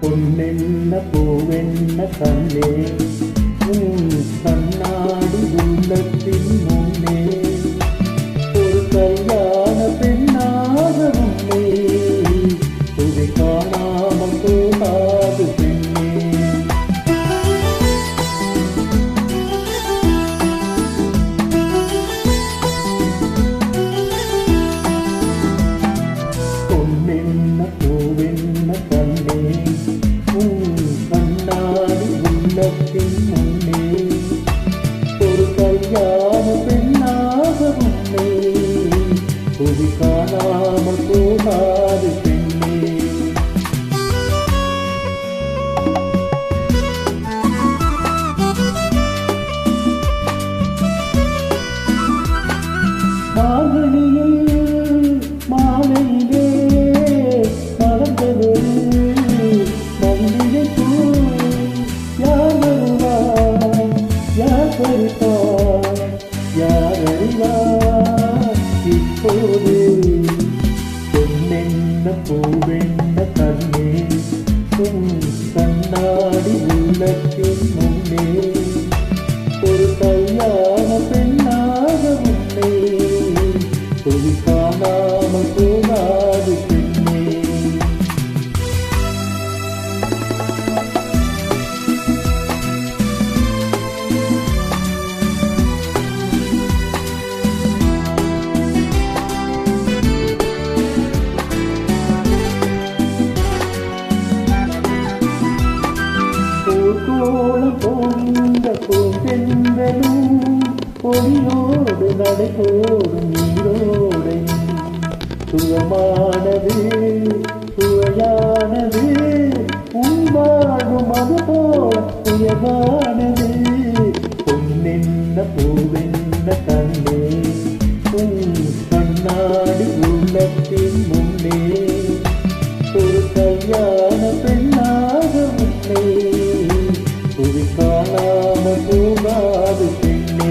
பொன்னென்ன பூவென்ன கண்ணே உன் கண்ணாடி உள்ளத்தின் முன்னே ஒரு கல்யாண பெண்ணாக உன்னை துதி காணாமல் போகாது பெண்ணே. பொன்னென்ன பூவென்ன கண்ணே கண்ணாடி உள்ளத்தின் முன்னே ஒரு கல்யாண பெண்ணாக உன்னை புதி காணாமல் போகாது பெண்ணே. மார்கழியில் மாலையிலே மலர்ந்தது இப்போது பொன்னென்ன பூவென்ன கண்ணே உன் கண்ணாடி உள்ளத்தின் முன்னே ஒரு கல்யாண பெண்ணாக உன்னை துதி காணாமல் போகாது பெண்ணே. கோலம் போன்ற பூந்தென்றலும் பொடியோடு நடைபோடும் நீரோடையும் சுகமானது சுவையானது உன்பாடும் அது போல உயர்வானது. பொன்னென்ன பூவென்ன கண்ணே உன் கண்ணாடி உள்ளத்தின் முன்னே ஒரு கல்யாண பெண்ணாக உன்னை துதி காணாமல் போகாது பெண்ணே.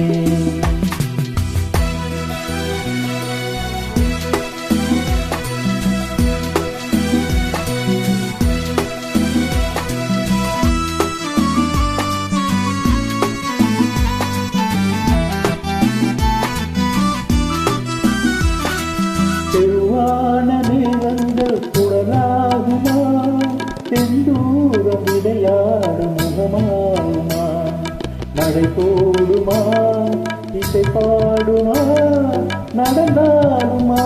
செவ்வான மேகங்கள் குடலாகுமா செந்தூரம் விளையாடும் முகமாகுமா நடை போடுமா இசை பாடுமா நடந்தாலுமா